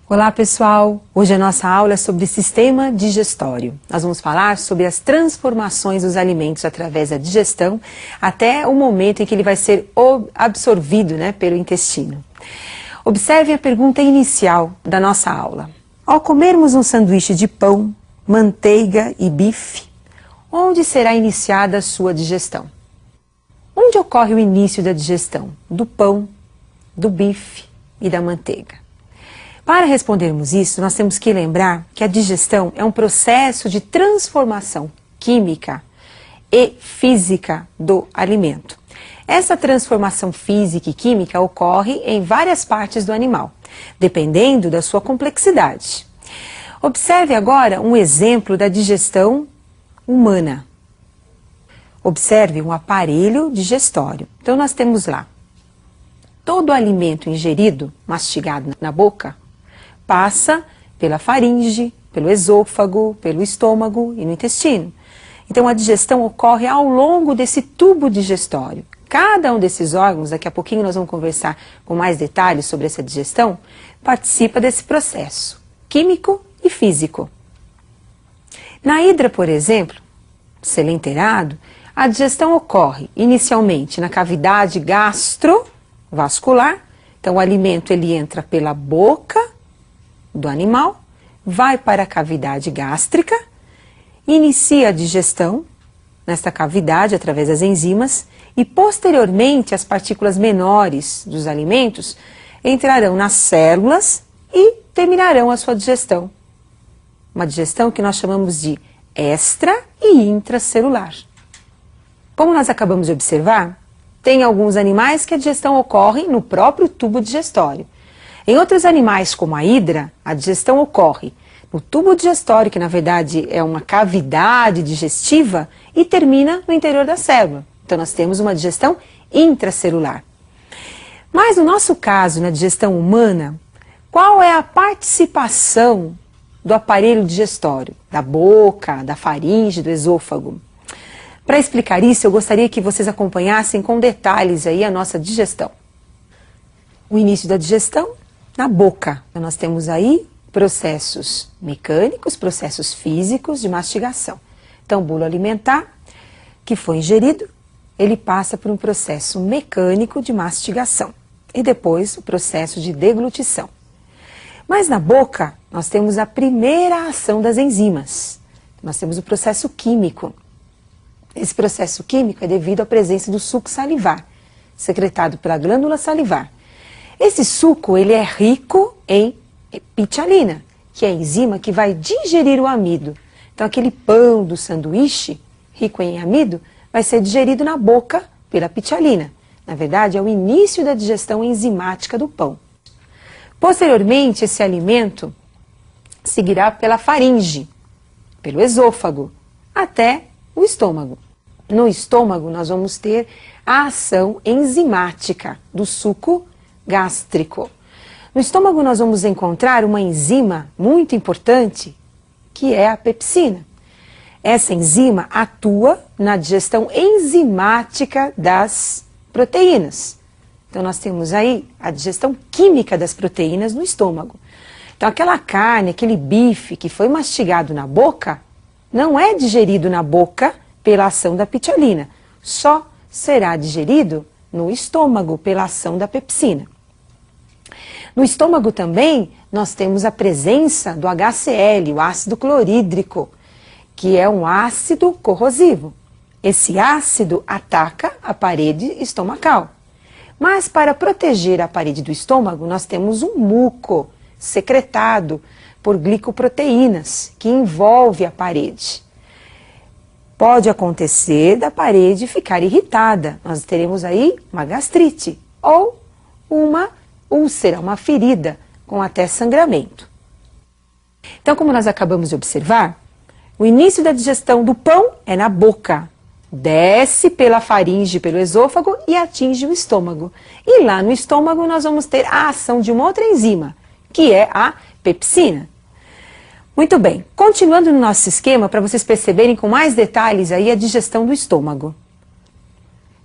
Olá pessoal, hoje a nossa aula é sobre sistema digestório. Nós vamos falar sobre as transformações dos alimentos através da digestão até o momento em que ele vai ser absorvido, pelo intestino. Observe a pergunta inicial da nossa aula. Ao comermos um sanduíche de pão, manteiga e bife, onde será iniciada a sua digestão? Onde ocorre o início da digestão do pão, do bife e da manteiga? Para respondermos isso, nós temos que lembrar que a digestão é um processo de transformação química e física do alimento. Essa transformação física e química ocorre em várias partes do animal, dependendo da sua complexidade. Observe agora um exemplo da digestão humana. Observe um aparelho digestório. Então nós temos lá todo o alimento ingerido, mastigado na boca, passa pela faringe, pelo esôfago, pelo estômago e no intestino. Então a digestão ocorre ao longo desse tubo digestório. Cada um desses órgãos, daqui a pouquinho nós vamos conversar com mais detalhes sobre essa digestão, participa desse processo químico e físico. Na hidra, por exemplo, selenterado, a digestão ocorre inicialmente na cavidade gastrovascular. Então o alimento ele entra pela boca do animal, vai para a cavidade gástrica, inicia a digestão nesta cavidade através das enzimas e posteriormente as partículas menores dos alimentos entrarão nas células e terminarão a sua digestão. Uma digestão que nós chamamos de extra e intracelular. Como nós acabamos de observar, tem alguns animais que a digestão ocorre no próprio tubo digestório. Em outros animais, como a hidra, a digestão ocorre no tubo digestório, que na verdade é uma cavidade digestiva, e termina no interior da célula. Então nós temos uma digestão intracelular. Mas no nosso caso, na digestão humana, qual é a participação do aparelho digestório? Da boca, da faringe, do esôfago? Para explicar isso, eu gostaria que vocês acompanhassem com detalhes aí a nossa digestão. O início da digestão na boca. Então, nós temos aí processos mecânicos, processos físicos de mastigação. Então, o bolo alimentar que foi ingerido, ele passa por um processo mecânico de mastigação e depois o processo de deglutição. Mas na boca, nós temos a primeira ação das enzimas. Nós temos o processo químico. Esse processo químico é devido à presença do suco salivar, secretado pela glândula salivar. Esse suco ele é rico em pitialina, que é a enzima que vai digerir o amido. Então aquele pão do sanduíche, rico em amido, vai ser digerido na boca pela pitialina. Na verdade, é o início da digestão enzimática do pão. Posteriormente, esse alimento seguirá pela faringe, pelo esôfago, até o estômago. No estômago, nós vamos ter a ação enzimática do suco gástrico. No estômago nós vamos encontrar uma enzima muito importante, que é a pepsina. Essa enzima atua na digestão enzimática das proteínas. Então nós temos aí a digestão química das proteínas no estômago. Então aquela carne, aquele bife que foi mastigado na boca, não é digerido na boca pela ação da pitialina, só será digerido no estômago pela ação da pepsina. No estômago também nós temos a presença do HCl, o ácido clorídrico, que é um ácido corrosivo. Esse ácido ataca a parede estomacal. Mas para proteger a parede do estômago, nós temos um muco secretado por glicoproteínas, que envolve a parede. Pode acontecer da parede ficar irritada. Nós teremos aí uma gastrite ou uma úlcera, uma ferida com até sangramento. Então, como nós acabamos de observar, o início da digestão do pão é na boca. Desce pela faringe, pelo esôfago e atinge o estômago. E lá no estômago nós vamos ter a ação de uma outra enzima, que é a pepsina. Muito bem, continuando no nosso esquema, para vocês perceberem com mais detalhes aí a digestão do estômago.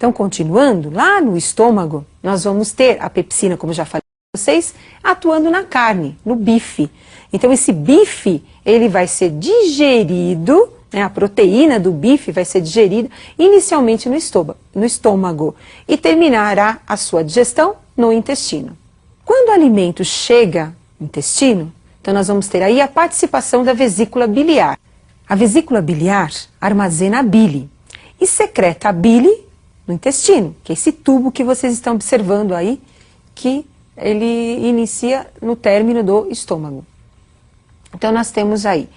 Então, continuando, lá no estômago, nós vamos ter a pepsina, como já falei, vocês atuando na carne, no bife. Então esse bife, ele vai ser digerido, né, a proteína do bife vai ser digerida inicialmente no estômago e terminará a sua digestão no intestino. Quando o alimento chega no intestino, então nós vamos ter aí a participação da vesícula biliar. A vesícula biliar armazena a bile e secreta a bile no intestino, que é esse tubo que vocês estão observando aí, que ele inicia no término do estômago. Então nós temos aí,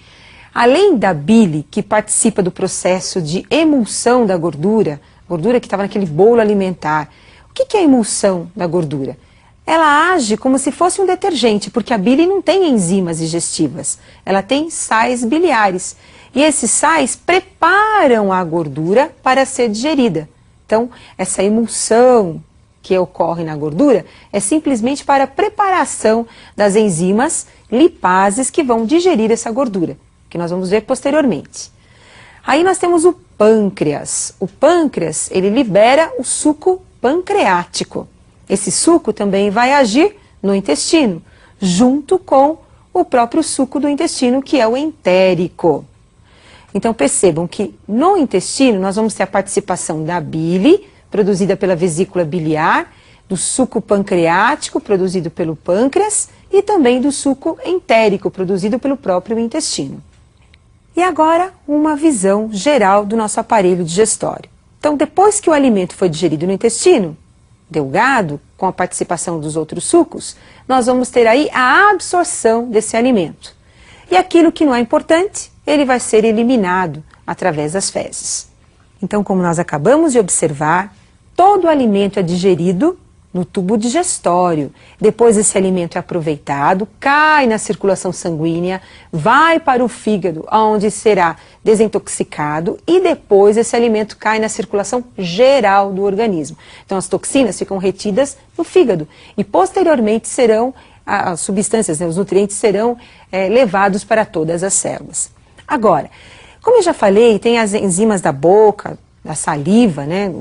além da bile que participa do processo de emulsão da gordura, gordura que estava naquele bolo alimentar. O que é a emulsão da gordura? Ela age como se fosse um detergente, porque a bile não tem enzimas digestivas, ela tem sais biliares. E esses sais preparam a gordura para ser digerida. Então, essa emulsão que ocorre na gordura é simplesmente para a preparação das enzimas lipases que vão digerir essa gordura, que nós vamos ver posteriormente. Aí nós temos o pâncreas. O pâncreas, ele libera o suco pancreático. Esse suco também vai agir no intestino, junto com o próprio suco do intestino, que é o entérico. Então percebam que no intestino nós vamos ter a participação da bile, produzida pela vesícula biliar, do suco pancreático, produzido pelo pâncreas, e também do suco entérico, produzido pelo próprio intestino. E agora, uma visão geral do nosso aparelho digestório. Então, depois que o alimento foi digerido no intestino delgado, com a participação dos outros sucos, nós vamos ter aí a absorção desse alimento. E aquilo que não é importante, ele vai ser eliminado através das fezes. Então, como nós acabamos de observar, todo o alimento é digerido no tubo digestório. Depois esse alimento é aproveitado, cai na circulação sanguínea, vai para o fígado, onde será desintoxicado e depois esse alimento cai na circulação geral do organismo. Então as toxinas ficam retidas no fígado e posteriormente serão, as substâncias, né, os nutrientes serão levados para todas as células. Agora, como eu já falei, tem as enzimas da boca, da saliva, né,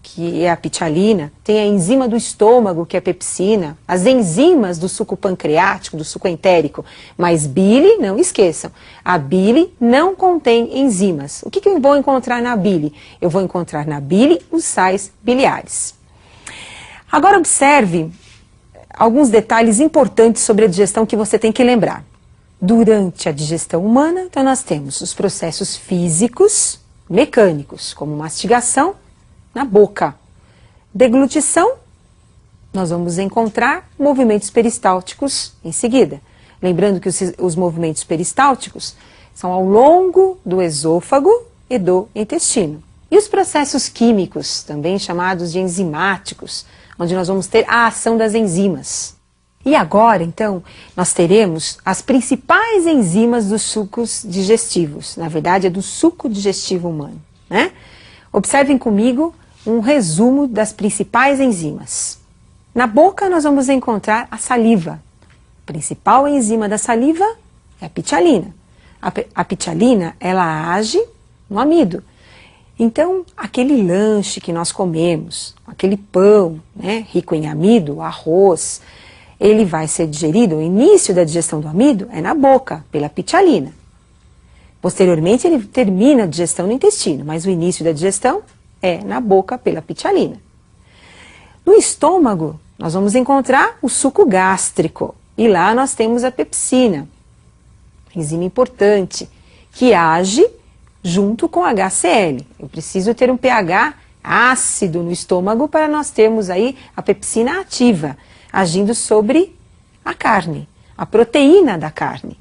que é a pitialina, tem a enzima do estômago, que é a pepsina, as enzimas do suco pancreático, do suco entérico, mas bile, não esqueçam, a bile não contém enzimas. O que eu vou encontrar na bile? Eu vou encontrar na bile os sais biliares. Agora observe alguns detalhes importantes sobre a digestão que você tem que lembrar. Durante a digestão humana, então nós temos os processos físicos, mecânicos, como mastigação, na boca. Deglutição, nós vamos encontrar movimentos peristálticos em seguida. Lembrando que os movimentos peristálticos são ao longo do esôfago e do intestino. E os processos químicos, também chamados de enzimáticos, onde nós vamos ter a ação das enzimas. E agora, então, nós teremos as principais enzimas dos sucos digestivos. Na verdade, é do suco digestivo humano, né? Observem comigo um resumo das principais enzimas. Na boca nós vamos encontrar a saliva. A principal enzima da saliva é a pitialina. A pitialina, ela age no amido. Então, aquele lanche que nós comemos, aquele pão, né, rico em amido, o arroz, ele vai ser digerido, o início da digestão do amido é na boca, pela pitialina. Posteriormente, ele termina a digestão no intestino, mas o início da digestão é na boca pela pitialina. No estômago, nós vamos encontrar o suco gástrico. E lá nós temos a pepsina, enzima importante, que age junto com HCl. Eu preciso ter um pH ácido no estômago para nós termos aí a pepsina ativa, agindo sobre a carne, a proteína da carne.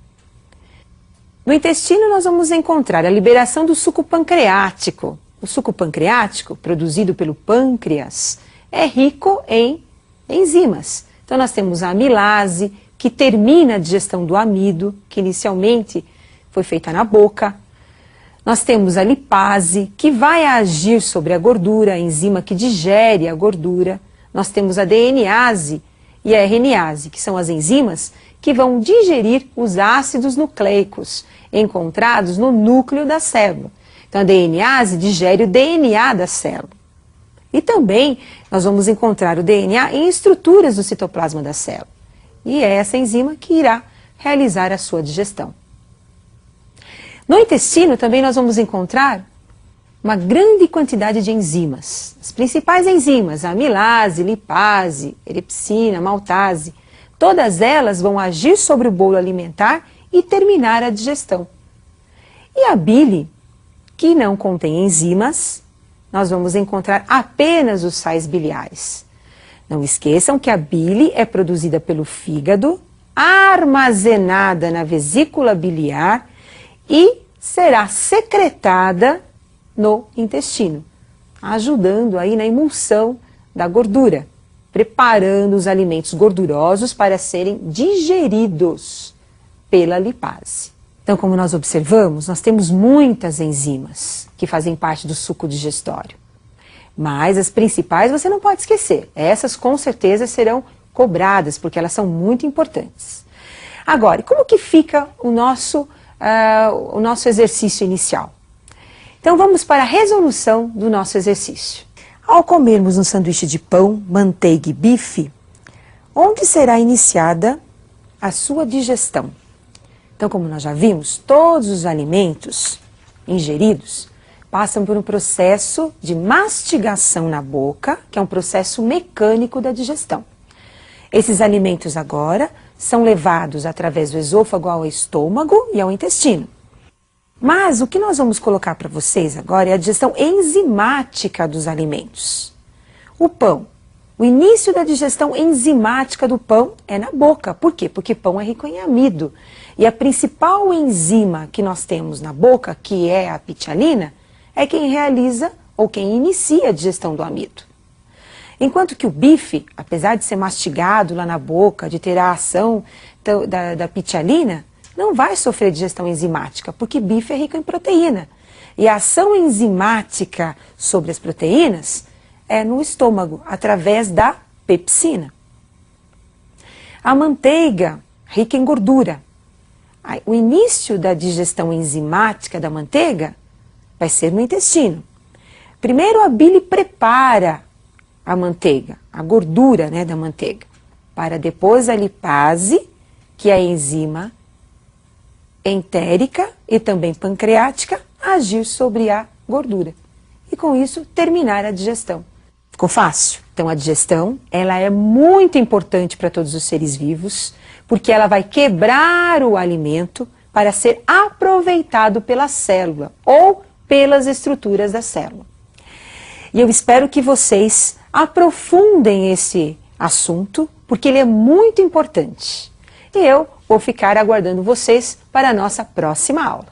No intestino nós vamos encontrar a liberação do suco pancreático. O suco pancreático, produzido pelo pâncreas, é rico em enzimas. Então nós temos a amilase, que termina a digestão do amido, que inicialmente foi feita na boca. Nós temos a lipase, que vai agir sobre a gordura, a enzima que digere a gordura. Nós temos a DNase e a RNase, que são as enzimas que vão digerir os ácidos nucleicos encontrados no núcleo da célula. Então a DNase digere o DNA da célula. E também nós vamos encontrar o DNA em estruturas do citoplasma da célula. E é essa enzima que irá realizar a sua digestão. No intestino também nós vamos encontrar uma grande quantidade de enzimas. As principais enzimas, a amilase, lipase, erepsina, maltase, todas elas vão agir sobre o bolo alimentar e terminar a digestão. E a bile, que não contém enzimas, nós vamos encontrar apenas os sais biliares. Não esqueçam que a bile é produzida pelo fígado, armazenada na vesícula biliar e será secretada no intestino, ajudando aí na emulsão da gordura, preparando os alimentos gordurosos para serem digeridos pela lipase. Então, como nós observamos, nós temos muitas enzimas que fazem parte do suco digestório. Mas as principais você não pode esquecer. Essas com certeza serão cobradas, porque elas são muito importantes. Agora, como que fica o nosso exercício inicial? Então vamos para a resolução do nosso exercício. Ao comermos um sanduíche de pão, manteiga e bife, onde será iniciada a sua digestão? Então, como nós já vimos, todos os alimentos ingeridos passam por um processo de mastigação na boca, que é um processo mecânico da digestão. Esses alimentos agora são levados através do esôfago ao estômago e ao intestino. Mas o que nós vamos colocar para vocês agora é a digestão enzimática dos alimentos. O pão. O início da digestão enzimática do pão é na boca. Por quê? Porque pão é rico em amido. E a principal enzima que nós temos na boca, que é a pitialina, é quem realiza ou quem inicia a digestão do amido. Enquanto que o bife, apesar de ser mastigado lá na boca, de ter a ação da pitialina, não vai sofrer digestão enzimática, porque bife é rico em proteína. E a ação enzimática sobre as proteínas é no estômago, através da pepsina. A manteiga, rica em gordura. O início da digestão enzimática da manteiga vai ser no intestino. Primeiro a bile prepara a manteiga, a gordura, né, da manteiga, para depois a lipase, que é a enzima entérica e também pancreática, agir sobre a gordura. E com isso terminar a digestão. Ficou fácil? Então a digestão, ela é muito importante para todos os seres vivos, porque ela vai quebrar o alimento para ser aproveitado pela célula ou pelas estruturas da célula. E eu espero que vocês aprofundem esse assunto, porque ele é muito importante. E eu vou ficar aguardando vocês para a nossa próxima aula.